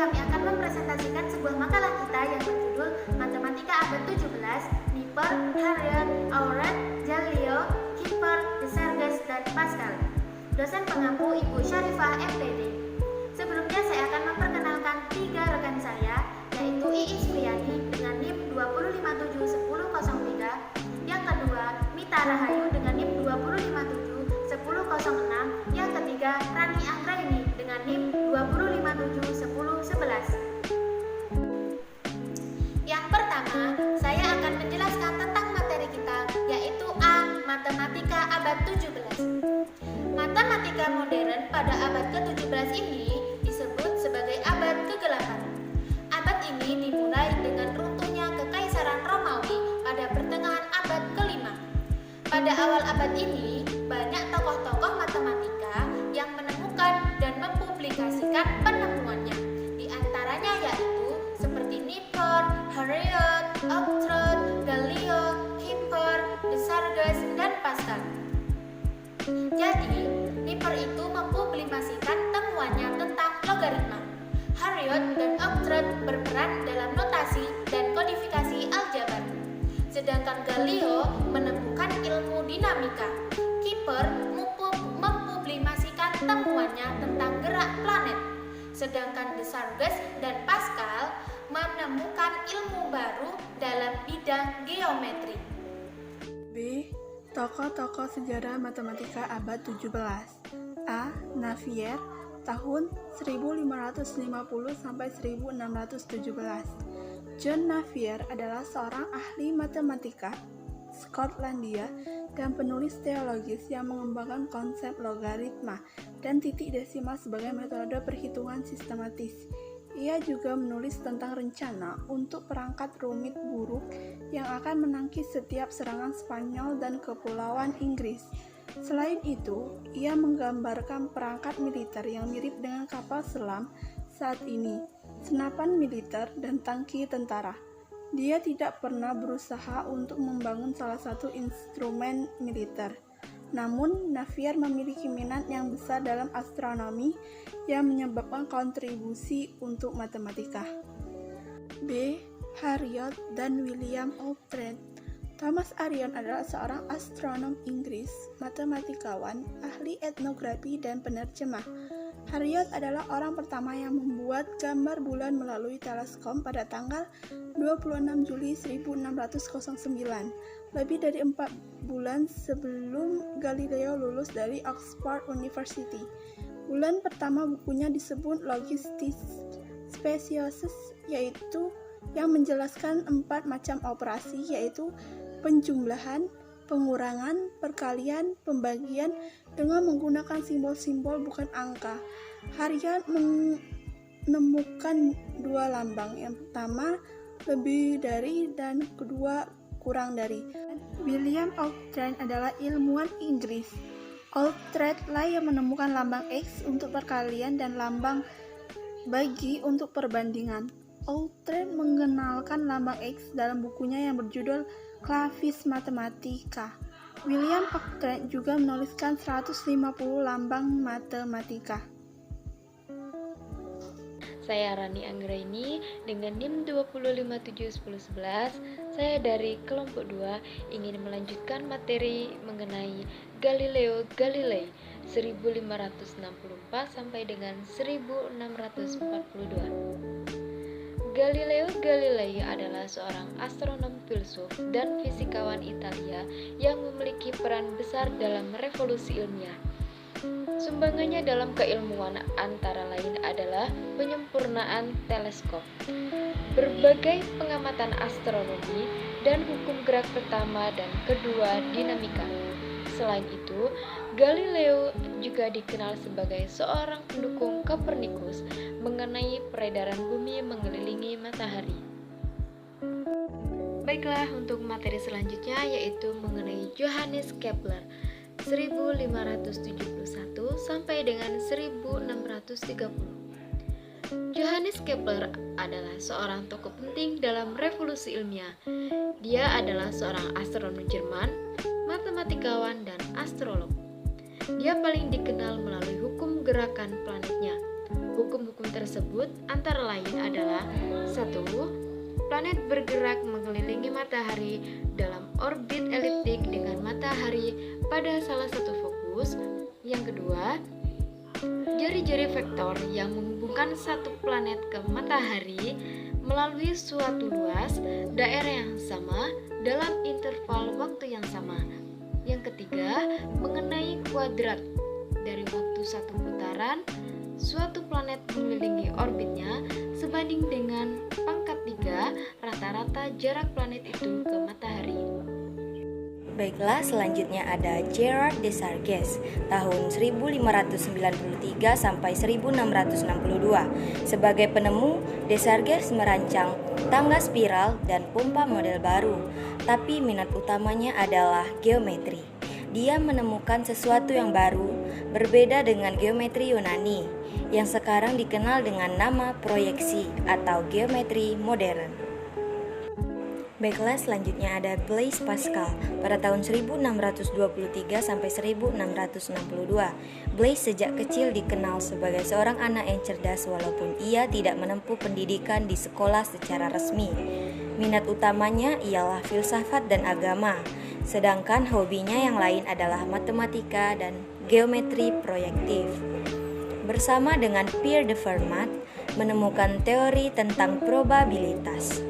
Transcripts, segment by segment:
kami akan mempresentasikan sebuah makalah kita yang berjudul Matematika Abad 17, Nipper, Harriot, Auret, Galileo, Kepler, Desargues, dan Pascal. Dosen pengampu Ibu Syarifah MPD. Sebelumnya saya akan memperkenalkan 3 rekan saya, yaitu Iis Priyani dengan NIM 2571003, yang kedua Mita Rahayu dengan NIM 2571006, yang ketiga Rani Anggraini dengan NIM 2571011. Yang pertama, saya akan menjelaskan tentang materi kita, yaitu A. Matematika Abad 17. Matematika modern pada abad ke-17 ini disebut sebagai abad ke-8. Abad ini dimulai dengan runtuhnya Kekaisaran Romawi pada pertengahan abad ke-5. Pada awal abad ini, banyak tokoh-tokoh matematika yang menemukan dan mempublikasikan penemuannya. Di antaranya yaitu seperti Nipper, Harriot, Auret, Galileo, Kepler, Desargues, dan Pascal. Jadi, Nipper itu mempublikasikan temuannya tentang logaritma. Harriot dan Auret berperan dalam notasi dan kodifikasi aljabar. Sedangkan Galileo menemukan ilmu dinamika. Kepler mempublikasikan temuannya tentang gerak planet. Sedangkan Desargues dan Pascal menemukan ilmu baru dalam bidang geometri. B. Tokoh-tokoh sejarah matematika abad 17. A. Navier, tahun 1550 sampai 1617. John Navier adalah seorang ahli matematika Skotlandia dan penulis teologis yang mengembangkan konsep logaritma dan titik desimal sebagai metode perhitungan sistematis. Ia juga menulis tentang rencana untuk perangkat rumit buruk yang akan menangkis setiap serangan Spanyol dan kepulauan Inggris. Selain itu, ia menggambarkan perangkat militer yang mirip dengan kapal selam saat ini, senapan militer dan tangki tentara. Dia tidak pernah berusaha untuk membangun salah satu instrumen militer. Namun, Navier memiliki minat yang besar dalam astronomi yang menyebabkan kontribusi untuk matematika. B. Harriot dan William Oughtred. Thomas Arion adalah seorang astronom Inggris, matematikawan, ahli etnografi, dan penerjemah. Harriot adalah orang pertama yang membuat gambar bulan melalui teleskop pada tanggal 26 Juli 1609, lebih dari 4 bulan sebelum Galileo lulus dari Oxford University. Bulan pertama bukunya disebut Logistic Speciosus, yaitu yang menjelaskan 4 macam operasi, yaitu penjumlahan, pengurangan, perkalian, pembagian dengan menggunakan simbol-simbol bukan angka. Harriot menemukan 2 lambang, yang pertama lebih dari dan kedua kurang dari. William Oughtred adalah ilmuwan Inggris. Oughtred lah yang menemukan lambang X untuk perkalian dan lambang bagi untuk perbandingan. Oughtred mengenalkan lambang X dalam bukunya yang berjudul Clavis Mathematica. William Oughtred juga menuliskan 150 lambang matematika. Saya Rani Anggraini dengan NIM 2571011. Saya dari kelompok 2 ingin melanjutkan materi mengenai Galileo Galilei 1564 sampai dengan 1642. Galileo Galilei adalah seorang astronom, filsuf, dan fisikawan Italia yang memiliki peran besar dalam revolusi ilmiah. Sumbangannya dalam keilmuan antara lain adalah penyempurnaan teleskop, berbagai pengamatan astronomi, dan hukum gerak pertama dan kedua dinamika. Selain itu, Galileo juga dikenal sebagai seorang pendukung Copernicus mengenai peredaran bumi mengelilingi matahari. Baiklah, untuk materi selanjutnya yaitu mengenai Johannes Kepler 1571 sampai dengan 1630. Johannes Kepler adalah seorang tokoh penting dalam revolusi ilmiah. Dia adalah seorang astronom Jerman, matematikawan, dan astrolog. Dia paling dikenal melalui hukum gerakan planetnya. Hukum-hukum hukum tersebut antara lain adalah 1. Planet bergerak mengelilingi matahari dalam orbit eliptik dengan matahari pada salah satu fokus. Yang kedua, jari-jari vektor yang menghubungkan satu planet ke matahari melalui suatu luas daerah yang sama dalam interval waktu yang sama. Yang ketiga, mengenai kuadrat dari waktu satu putaran suatu planet mengelilingi orbitnya sebanding dengan pangkat 3 rata-rata jarak planet itu ke matahari. Baiklah, selanjutnya ada Gerard Desargues tahun 1593 sampai 1662. Sebagai penemu, Desargues merancang tangga spiral dan pompa model baru, tapi minat utamanya adalah geometri. Dia menemukan sesuatu yang baru, berbeda dengan geometri Yunani, yang sekarang dikenal dengan nama proyeksi atau geometri modern. Baiklah, selanjutnya ada Blaise Pascal pada tahun 1623 sampai 1662. Blaise sejak kecil dikenal sebagai seorang anak yang cerdas walaupun ia tidak menempuh pendidikan di sekolah secara resmi. Minat utamanya ialah filsafat dan agama, sedangkan hobinya yang lain adalah matematika dan geometri proyektif. Bersama dengan Pierre de Fermat menemukan teori tentang probabilitas.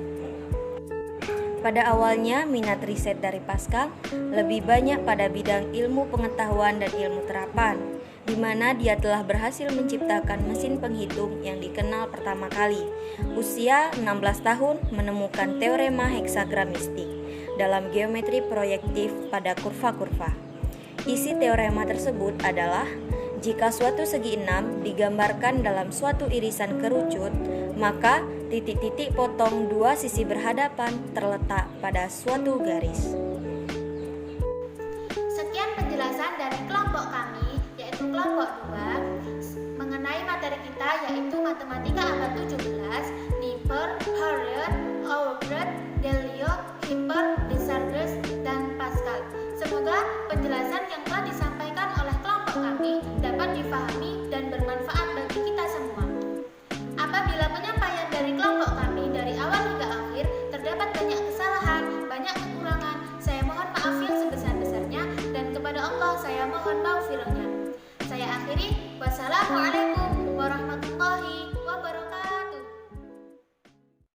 Pada awalnya, minat riset dari Pascal lebih banyak pada bidang ilmu pengetahuan dan ilmu terapan, di mana dia telah berhasil menciptakan mesin penghitung yang dikenal pertama kali. Usia 16 tahun menemukan teorema heksagrammistik dalam geometri proyektif pada kurva-kurva. Isi teorema tersebut adalah jika suatu segi 6 digambarkan dalam suatu irisan kerucut, maka titik-titik potong dua sisi berhadapan terletak pada suatu garis. Sekian penjelasan dari kelompok kami, yaitu kelompok 2, mengenai materi kita yaitu matematika